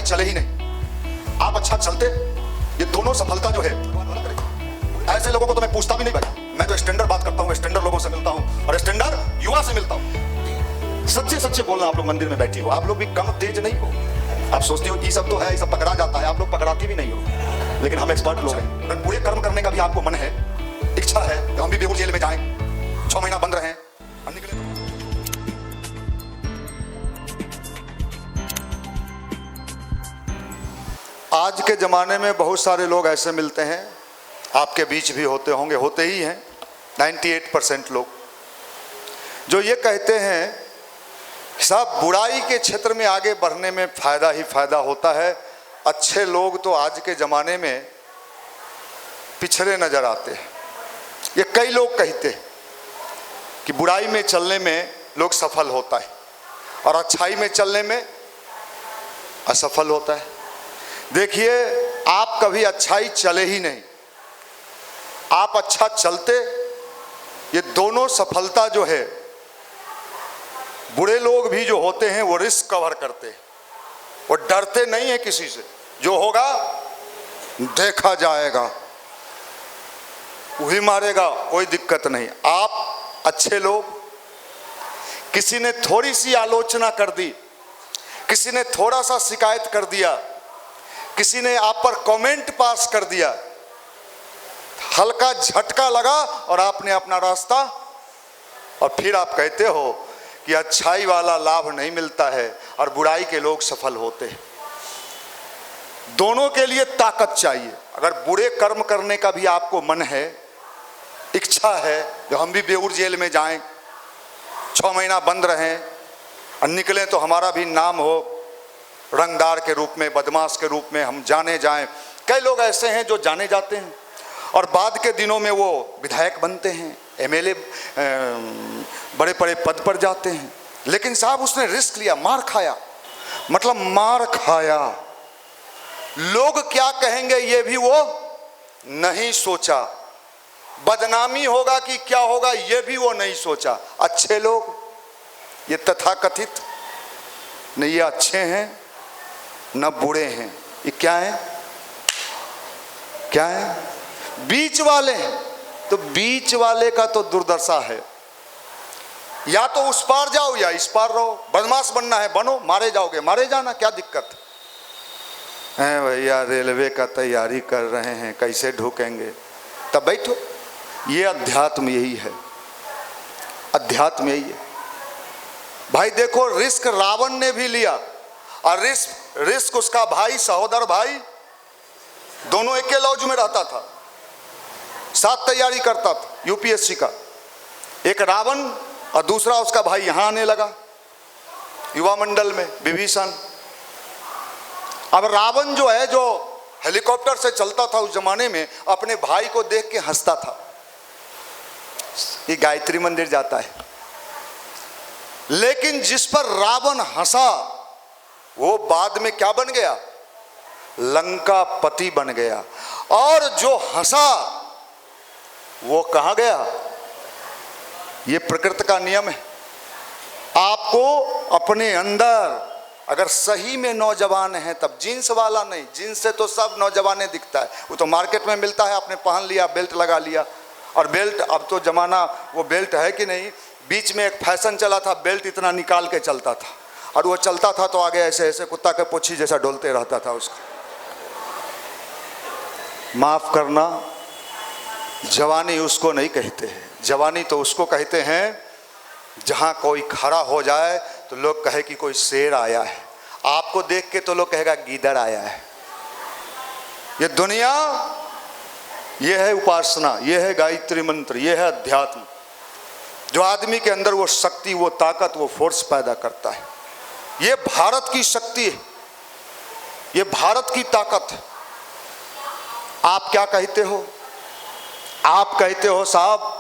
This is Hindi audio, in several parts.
अच्छाई चले ही नहीं। आप अच्छा चलते, ये दोनों सफलता जो है, ऐसे लोगों को तो मैं पूछता भी नहीं भाई। मैं तो स्टैंडर्ड बात करता हूँ, स्टैंडर्ड लोगों से मिलता हूँ और स्टैंडर्ड युवा से मिलता हूँ। सच्चे सच्चे बोलना, आप लोग मंदिर में बैठी हो, आप लोग भी कम तेज नहीं हो। आप सोचते हो ये सब तो है, ये सब पकड़ा जाता है, आप लोग पकड़ाती भी नहीं हो। लेकिन हम एक्सपर्ट लोग हैं। अगर बुरे कर्म करने का भी आपको मन है, इच्छा है, तो हम भी बेगूर जेल में जाएं, 6 महीना बंद रहें, हम निकले। आज के जमाने में बहुत सारे लोग ऐसे मिलते हैं, आपके बीच भी होते होंगे, होते ही हैं 98% लोग, जो ये कहते हैं साहब बुराई के क्षेत्र में आगे बढ़ने में फ़ायदा ही फ़ायदा होता है, अच्छे लोग तो आज के ज़माने में पिछड़े नज़र आते हैं। ये कई लोग कहते हैं कि बुराई में चलने में लोग सफल होता है और अच्छाई में चलने में असफल होता है। देखिए, आप कभी अच्छाई चले ही नहीं, आप अच्छा चलते, ये दोनों सफलता जो है, बुरे लोग भी जो होते हैं वो रिस्क कवर करते हैं, वो डरते नहीं है किसी से, जो होगा देखा जाएगा, वही मारेगा, कोई दिक्कत नहीं। आप अच्छे लोग, किसी ने थोड़ी सी आलोचना कर दी, किसी ने थोड़ा सा शिकायत कर दिया, किसी ने आप पर कमेंट पास कर दिया, हल्का झटका लगा और आपने अपना रास्ता, और फिर आप कहते हो कि अच्छाई वाला लाभ नहीं मिलता है और बुराई के लोग सफल होते हैं। दोनों के लिए ताकत चाहिए। अगर बुरे कर्म करने का भी आपको मन है, इच्छा है, तो हम भी बेगूर जेल में जाएं, 6 महीना बंद रहें और निकलें तो हमारा भी नाम हो, रंगदार के रूप में, बदमाश के रूप में हम जाने जाएं। कई लोग ऐसे हैं जो जाने जाते हैं और बाद के दिनों में वो विधायक बनते हैं, एमएलए, बड़े बड़े पद पर जाते हैं। लेकिन साहब उसने रिस्क लिया, मार खाया, मतलब मार खाया, लोग क्या कहेंगे ये भी वो नहीं सोचा, बदनामी होगा कि क्या होगा ये भी वो नहीं सोचा। अच्छे लोग, ये तथाकथित, न ये अच्छे हैं न बुरे हैं, ये क्या है, क्या है, बीच वाले हैं। तो बीच वाले का तो दुर्दशा है, या तो उस पार जाओ या इस पार रहो। बदमाश बनना है बनो, मारे जाओगे मारे जाना, क्या दिक्कत है भैया। रेलवे का तैयारी कर रहे हैं, कैसे ढूकेंगे, तब बैठो। ये अध्यात्म यही है, अध्यात्म यही है भाई। देखो, रिस्क रावण ने भी लिया और रिस्क उसका भाई, सहोदर भाई, दोनों एक लॉज में रहता था, साथ तैयारी करता था यूपीएससी का। एक रावण और दूसरा उसका भाई यहां आने लगा युवा मंडल में, विभीषण। अब रावण जो है, जो हेलीकॉप्टर से चलता था उस जमाने में, अपने भाई को देख के हंसता था। ये गायत्री मंदिर जाता है, लेकिन जिस पर रावण हंसा वो बाद में क्या बन गया, लंका पति बन गया। और जो हंसा वो कहां गया। ये प्रकृति का नियम है। आपको अपने अंदर अगर सही में नौजवान है, तब जीन्स वाला नहीं, जीन्स से तो सब नौजवाने दिखता है, वो तो मार्केट में मिलता है, आपने पहन लिया, बेल्ट लगा लिया। और बेल्ट, अब तो जमाना वो बेल्ट है कि नहीं, बीच में एक फैशन चला था, बेल्ट इतना निकाल के चलता था और वो चलता था तो आगे ऐसे ऐसे कुत्ता के पोछी जैसा डोलते रहता था उसका। माफ करना, जवानी उसको नहीं कहते हैं, जवानी तो उसको कहते हैं जहां कोई खड़ा हो जाए तो लोग कहे कि कोई शेर आया है, आपको देख के तो लोग कहेगा गीदड़ आया है। ये दुनिया, ये है उपासना, ये है गायत्री मंत्र, ये है अध्यात्म, जो आदमी के अंदर वो शक्ति, वो ताकत, वो फोर्स पैदा करता है। ये भारत की शक्ति है, ये भारत की ताकत है। आप क्या कहते हो, आप कहते हो साहब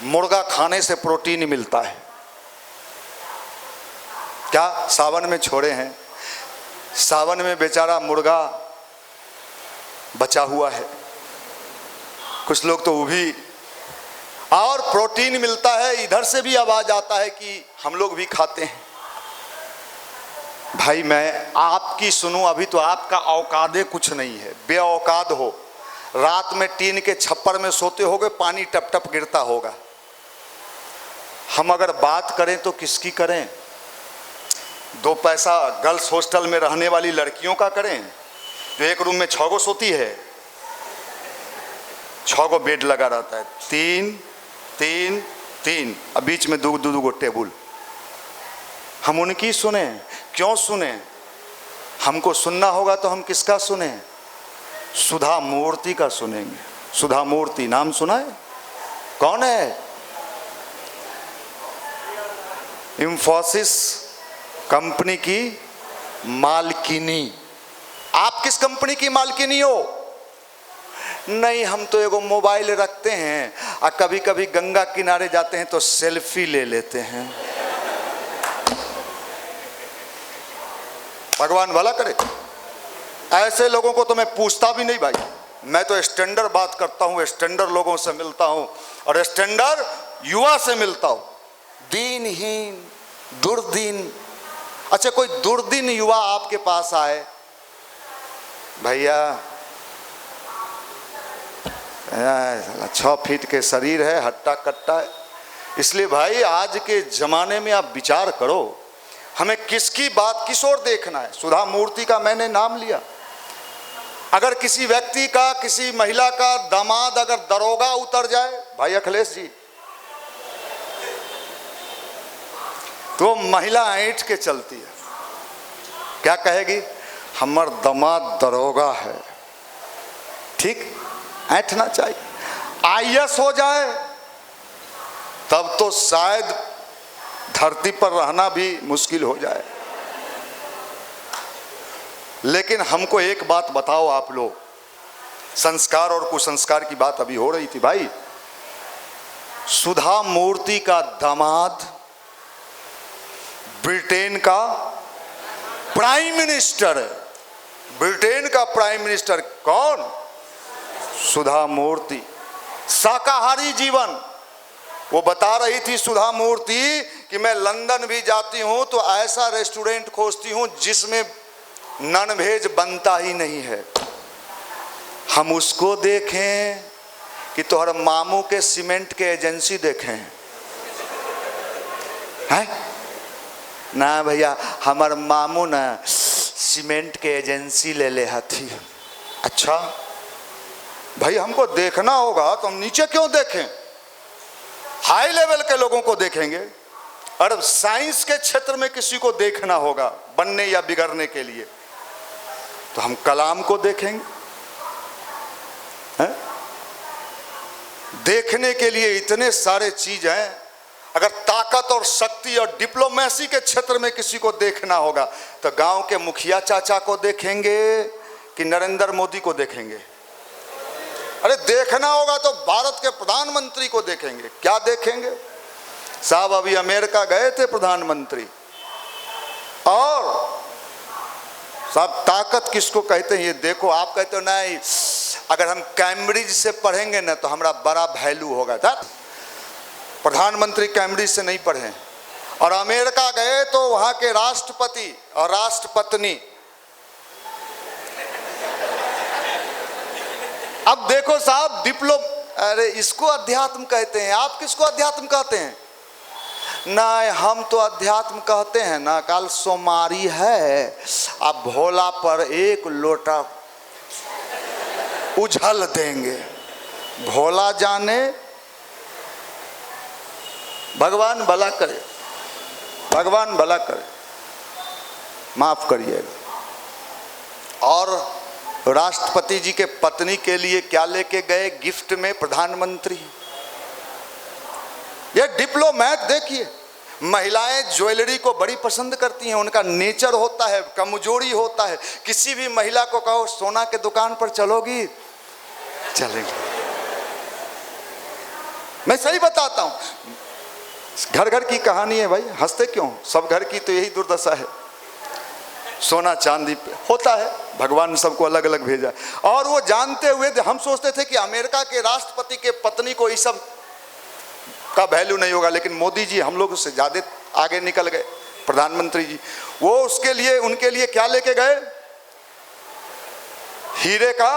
मुर्गा खाने से प्रोटीन मिलता है, क्या सावन में छोड़े हैं, सावन में बेचारा मुर्गा बचा हुआ है, कुछ लोग तो वो भी, और प्रोटीन मिलता है। इधर से भी आवाज आता है कि हम लोग भी खाते हैं, भाई मैं आपकी सुनूं, अभी तो आपका औकादे कुछ नहीं है, बेऔकाद हो। रात में टीन के छप्पर में सोते होगे, पानी टप टप गिरता होगा। हम अगर बात करें तो किसकी करें? 2 पैसा गर्ल्स हॉस्टल में रहने वाली लड़कियों का करें, जो एक रूम में 6 गो सोती है, 6 गो बेड लगा रहता है, 3 3 3, अब बीच में 2 गो टेबल। हम उनकी सुने? क्यों सुने? हमको सुनना होगा तो हम किसका सुने? सुधा मूर्ति का सुनेंगे। सुधा मूर्ति नाम सुना है? कौन है? इंफोसिस कंपनी की मालकिनी। आप किस कंपनी की मालकिनी हो? नहीं, हम तो एगो मोबाइल रखते हैं और कभी कभी गंगा किनारे जाते हैं तो सेल्फी ले लेते हैं। भगवान भला करे। ऐसे लोगों को तो मैं पूछता भी नहीं भाई, मैं तो स्टैंडर्ड बात करता हूँ, स्टैंडर्ड लोगों से मिलता हूँ और स्टैंडर्ड युवा से मिलता हूँ। दीनहीन, दुर्दीन। अच्छा, कोई दुर्दीन युवा आपके पास आए, भैया 6 फीट के शरीर है, हट्टा कट्टा है। इसलिए भाई आज के ज़माने में आप विचार करो, हमें किसकी बात किस ओर देखना है? सुधा मूर्ति का मैंने नाम लिया। अगर किसी व्यक्ति का, किसी महिला का दामाद अगर दरोगा उतर जाए, भाई अखिलेश जी, तो महिला ऐंठ के चलती है। क्या कहेगी? हमार दामाद दरोगा है। ठीक, ऐंठना चाहिए। आईएएस हो जाए तब तो शायद धरती पर रहना भी मुश्किल हो जाए। लेकिन हमको एक बात बताओ आप लोग, संस्कार और कुसंस्कार की बात अभी हो रही थी भाई। सुधा मूर्ति का दामाद ब्रिटेन का प्राइम मिनिस्टर है। ब्रिटेन का प्राइम मिनिस्टर कौन? सुधा मूर्ति। शाकाहारी जीवन। वो बता रही थी सुधा मूर्ति कि मैं लंदन भी जाती हूं तो ऐसा रेस्टोरेंट खोजती हूं जिसमें नॉन वेज बनता ही नहीं है। हम उसको देखें कि तोहर मामू के सीमेंट के एजेंसी देखें? हैं ना भैया, हमार मामू ना सीमेंट के एजेंसी ले ले हथी। अच्छा भाई, हमको देखना होगा तो हम नीचे क्यों देखें? हाई लेवल के लोगों को देखेंगे। और साइंस के क्षेत्र में किसी को देखना होगा बनने या बिगड़ने के लिए तो हम कलाम को देखेंगे। हैं? देखने के लिए इतने सारे चीज हैं। अगर ताकत और शक्ति और डिप्लोमेसी के क्षेत्र में किसी को देखना होगा तो गांव के मुखिया चाचा को देखेंगे कि नरेंद्र मोदी को देखेंगे? अरे देखना होगा तो भारत के प्रधानमंत्री को देखेंगे। क्या देखेंगे साहब? अभी अमेरिका गए थे प्रधानमंत्री, और साहब ताकत किसको कहते हैं ये देखो। आप कहते हो नहीं, अगर हम कैम्ब्रिज से पढ़ेंगे ना तो हमारा बड़ा वैल्यू होगा। प्रधानमंत्री कैम्ब्रिज से नहीं पढ़े और अमेरिका गए तो वहां के राष्ट्रपति और राष्ट्रपत्नी। अब देखो साहब, अरे इसको अध्यात्म कहते हैं, आप किसको अध्यात्म कहते हैं? ना हम तो अध्यात्म कहते हैं ना, कल सोमवारी है, अब भोला पर 1 लोटा उछल देंगे। भोला जाने, भगवान भला करे, भगवान भला करे, माफ करिएगा। और राष्ट्रपति जी के पत्नी के लिए क्या लेके गए गिफ्ट में प्रधानमंत्री? ये डिप्लोमैट। देखिए, महिलाएं ज्वेलरी को बड़ी पसंद करती हैं, उनका नेचर होता है, कमजोरी होता है। किसी भी महिला को कहो सोना के दुकान पर चलोगी, चलेगी। मैं सही बताता हूं, घर घर की कहानी है भाई। हंसते क्यों? सब घर की तो यही दुर्दशा है। सोना चांदी पे होता है, भगवान सबको अलग अलग भेजा। और वो जानते हुए हम सोचते थे कि अमेरिका के राष्ट्रपति के पत्नी को इस सब का वैल्यू नहीं होगा, लेकिन मोदी जी हम लोग उससे ज्यादा आगे निकल गए। प्रधानमंत्री जी, वो उसके लिए उनके लिए क्या लेके गए? हीरे का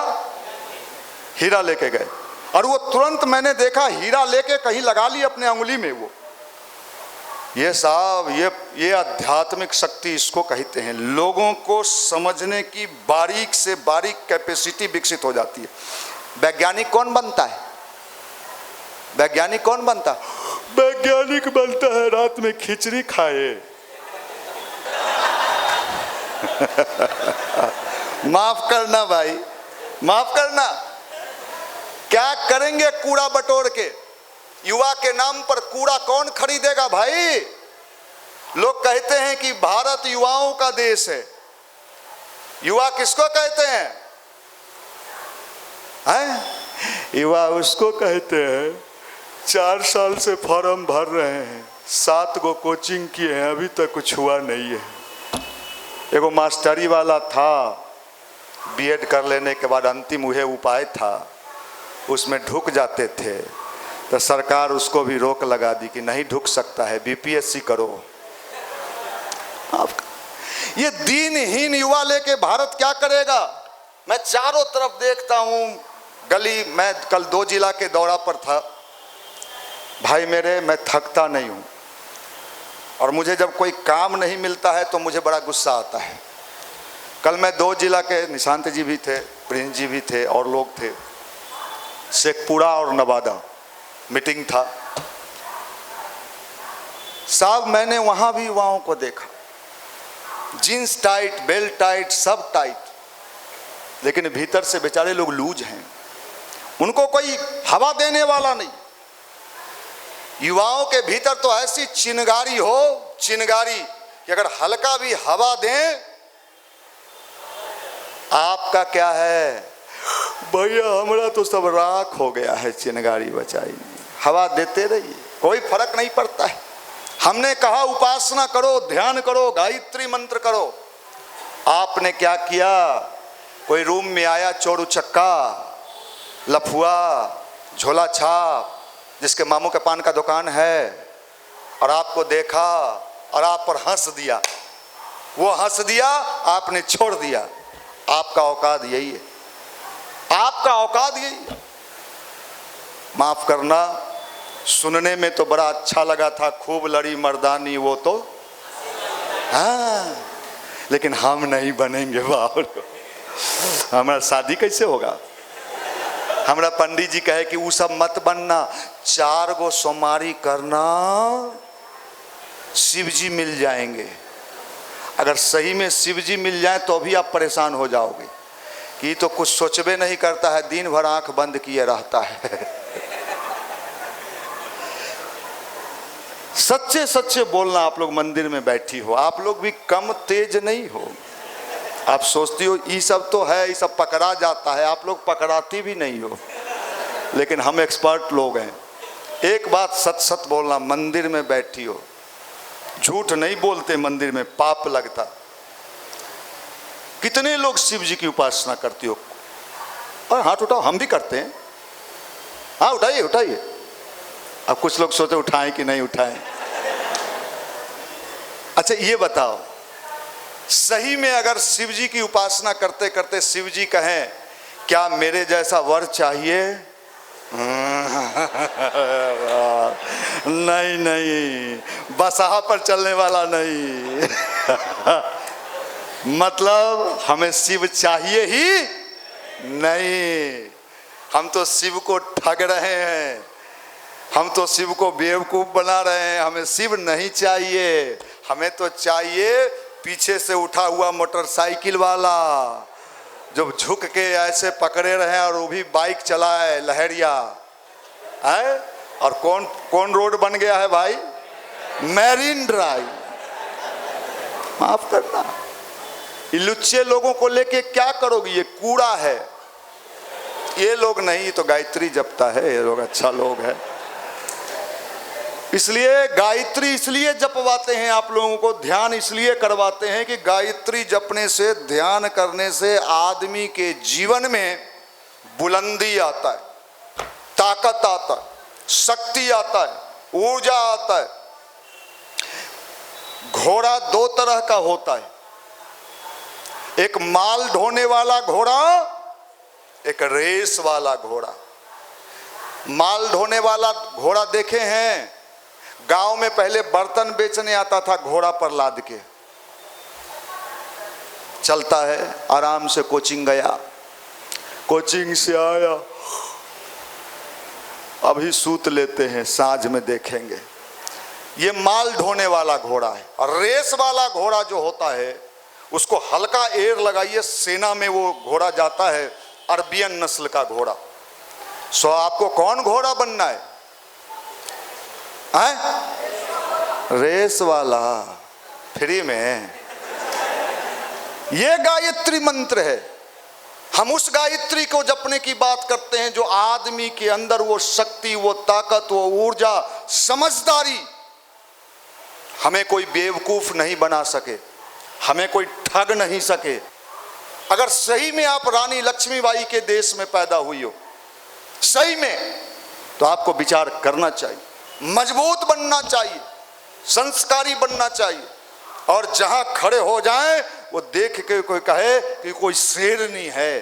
हीरा लेके गए, और वो तुरंत मैंने देखा हीरा लेके कहीं लगा ली अपने अंगुली में। वो ये साहब, ये आध्यात्मिक शक्ति इसको कहते हैं। लोगों को समझने की बारीक से बारीक कैपेसिटी विकसित हो जाती है। वैज्ञानिक कौन बनता है? वैज्ञानिक कौन बनता है? वैज्ञानिक बनता है रात में खिचड़ी खाए। माफ करना भाई, माफ करना। क्या करेंगे कूड़ा बटोर के? युवा के नाम पर कूड़ा कौन खरीदेगा भाई? लोग कहते हैं कि भारत युवाओं का देश है। युवा किसको कहते हैं? युवा उसको कहते हैं 4 साल से फॉर्म भर रहे हैं, 7 गो कोचिंग किए हैं, अभी तक कुछ हुआ नहीं है। एगो मास्टरी वाला था, बीएड कर लेने के बाद अंतिम वह उपाय था, उसमें ढुक जाते थे तो सरकार उसको भी रोक लगा दी कि नहीं ढुक सकता है, बीपीएससी करो। ये दीनहीन युवा लेके भारत क्या करेगा? मैं चारों तरफ देखता हूं गली। मैं कल 2 जिला के दौरा पर था भाई मेरे, मैं थकता नहीं हूं, और मुझे जब कोई काम नहीं मिलता है तो मुझे बड़ा गुस्सा आता है। कल मैं 2 जिला के, निशांत जी भी थे, प्रिंस जी भी थे और लोग थे, शेखपुरा और नवादा मीटिंग था साहब। मैंने वहां भी युवाओं को देखा, जीन्स टाइट, बेल्ट टाइट, सब टाइट, लेकिन भीतर से बेचारे लोग लूज हैं, उनको कोई हवा देने वाला नहीं। युवाओं के भीतर तो ऐसी चिनगारी हो, चिनगारी, कि अगर हल्का भी हवा दें, आपका क्या है भैया, हमारा तो सब राख हो गया है, चिनगारी बचाई। हवा देते रहिए, कोई फर्क नहीं पड़ता है। हमने कहा उपासना करो, ध्यान करो, गायत्री मंत्र करो। आपने क्या किया? कोई रूम में आया चोर उचक्का, लफुआ, झोला छाप, जिसके मामू के पान का दुकान है, और आपको देखा और आप पर हंस दिया। वो हंस दिया, आपने छोड़ दिया। आपका औकात यही है, आपका औकात यही है। माफ करना, सुनने में तो बड़ा अच्छा लगा था, खूब लड़ी मर्दानी वो तो, हाँ, लेकिन हम नहीं बनेंगे बाबू। हमारा शादी कैसे होगा? हमारा पंडित जी कहे कि वो सब मत बनना, 4 गो सोमवारी करना, शिव जी मिल जाएंगे। अगर सही में शिव जी मिल जाए तो भी आप परेशान हो जाओगे कि तो कुछ सोचबे नहीं करता है, दिन भर आंख बंद किए रहता है। सच्चे सच्चे बोलना। आप लोग मंदिर में बैठी हो, आप लोग भी कम तेज नहीं हो। आप सोचती हो ये सब तो है, ये सब पकड़ा जाता है, आप लोग पकड़ाती भी नहीं हो, लेकिन हम एक्सपर्ट लोग हैं। एक बात सच सच बोलना, मंदिर में बैठी हो, झूठ नहीं बोलते, मंदिर में पाप लगता। कितने लोग शिव जी की उपासना करती हो? और हाथ उठाओ, हम भी करते हैं। हाँ उठाइए उठाइए। अब कुछ लोग सोचे उठाएं कि नहीं उठाएं। अच्छा ये बताओ, सही में अगर शिव जी की उपासना करते करते शिव जी कहें क्या मेरे जैसा वर चाहिए? नहीं नहीं, बसहा पर चलने वाला नहीं। मतलब हमें शिव चाहिए ही नहीं। हम तो शिव को ठग रहे हैं, हम तो शिव को बेवकूफ बना रहे हैं। हमें शिव नहीं चाहिए, हमें तो चाहिए पीछे से उठा हुआ मोटरसाइकिल वाला जो झुक के ऐसे पकड़े रहे और वो भी बाइक चलाए, लहरिया है। और कौन कौन रोड बन गया है भाई? Marine drive. माफ करना, ये लुच्चे लोगों को लेके क्या करोगी? ये कूड़ा है। ये लोग नहीं, ये तो गायत्री जपता है, ये लोग अच्छा लोग है। इसलिए गायत्री इसलिए जपवाते हैं आप लोगों को, ध्यान इसलिए करवाते हैं कि गायत्री जपने से, ध्यान करने से आदमी के जीवन में बुलंदी आता है, ताकत आता है, शक्ति आता है, ऊर्जा आता है। घोड़ा दो तरह का होता है, एक माल ढोने वाला घोड़ा, एक रेस वाला घोड़ा। माल ढोने वाला घोड़ा देखे हैं, गांव में पहले बर्तन बेचने आता था घोड़ा पर लाद के, चलता है आराम से, कोचिंग गया, कोचिंग से आया, अभी सूत लेते हैं, साँझ में देखेंगे। ये माल ढोने वाला घोड़ा है। और रेस वाला घोड़ा जो होता है उसको हल्का एयर लगाइए, सेना में वो घोड़ा जाता है, अरबियन नस्ल का घोड़ा। सो आपको कौन घोड़ा बनना है? रेस वाला, फ्री में। ये गायत्री मंत्र है। हम उस गायत्री को जपने की बात करते हैं जो आदमी के अंदर वो शक्ति, वो ताकत, वो ऊर्जा, समझदारी, हमें कोई बेवकूफ नहीं बना सके, हमें कोई ठग नहीं सके। अगर सही में आप रानी लक्ष्मीबाई के देश में पैदा हुई हो, सही में, तो आपको विचार करना चाहिए, मजबूत बनना चाहिए, संस्कारी बनना चाहिए। और जहां खड़े हो जाएं वो देख के कोई कहे कि कोई शेरनी है,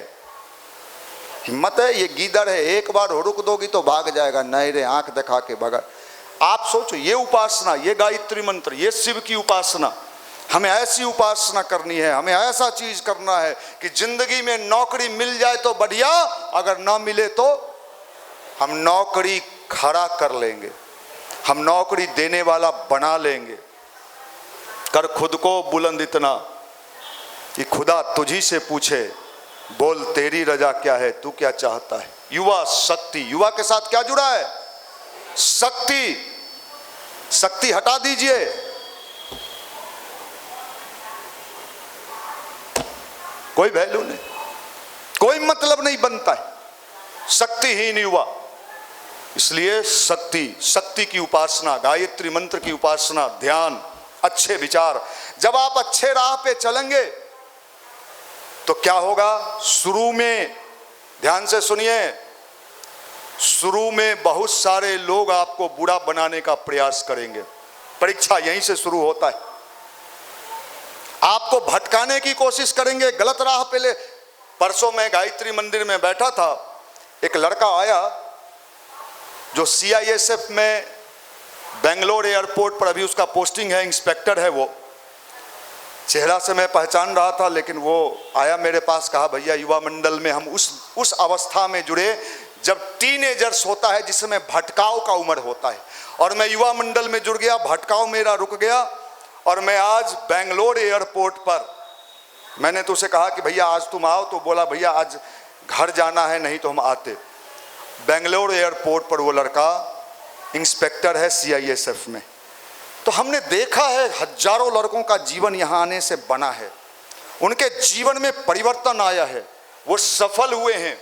हिम्मत है, ये गीदड़ है, एक बार रुक दोगी तो भाग जाएगा, नहीं रे, आंख दिखा के भगा। आप सोचो, ये उपासना, ये गायत्री मंत्र, ये शिव की उपासना, हमें ऐसी उपासना करनी है, हमें ऐसा चीज करना है कि जिंदगी में नौकरी मिल जाए तो बढ़िया, अगर ना मिले तो हम नौकरी खड़ा कर लेंगे, हम नौकरी देने वाला बना लेंगे। कर खुद को बुलंद इतना कि खुदा तुझी से पूछे, बोल तेरी रजा क्या है, तू क्या चाहता है। युवा शक्ति, युवा के साथ क्या जुड़ा है? शक्ति। शक्ति हटा दीजिए, कोई वैल्यू नहीं, कोई मतलब नहीं बनता है शक्तिहीन युवा। इसलिए शक्ति, शक्ति की उपासना, गायत्री मंत्र की उपासना, ध्यान, अच्छे विचार। जब आप अच्छे राह पे चलेंगे तो क्या होगा? शुरू में, ध्यान से सुनिए, शुरू में बहुत सारे लोग आपको बुरा बनाने का प्रयास करेंगे। परीक्षा यहीं से शुरू होता है। आपको भटकाने की कोशिश करेंगे, गलत राह पे ले। परसों मैं गायत्री मंदिर में बैठा था, एक लड़का आया जो CISF में बेंगलोर एयरपोर्ट पर, अभी उसका पोस्टिंग है, इंस्पेक्टर है वो। चेहरा से मैं पहचान रहा था, लेकिन वो आया मेरे पास, कहा भैया युवा मंडल में हम उस अवस्था में जुड़े जब टीनेजर्स होता है जिसमें भटकाव का उम्र होता है, और मैं युवा मंडल में जुड़ गया, भटकाव मेरा रुक गया, और मैं आज बेंगलोर एयरपोर्ट पर, मैंने तो उसे कहा कि भैया आज तुम आओ, तो बोला भैया आज घर जाना है, नहीं तो हम आते। बेंगलोर एयरपोर्ट पर वो लड़का इंस्पेक्टर है CISF में। तो हमने देखा है हजारों लड़कों का जीवन यहाँ आने से बना है, उनके जीवन में परिवर्तन आया है, वो सफल हुए हैं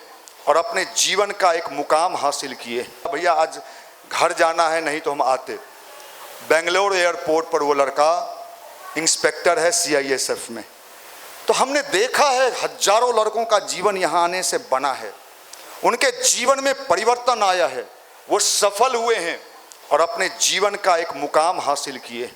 और अपने जीवन का एक मुकाम हासिल किए। भैया आज घर जाना है, नहीं तो हम आते। बेंगलोर एयरपोर्ट पर वो लड़का इंस्पेक्टर है CISF में। तो हमने देखा है हजारों लड़कों का जीवन यहाँ आने से बना है, उनके जीवन में परिवर्तन आया है, वो सफल हुए हैं और अपने जीवन का एक मुकाम हासिल किए।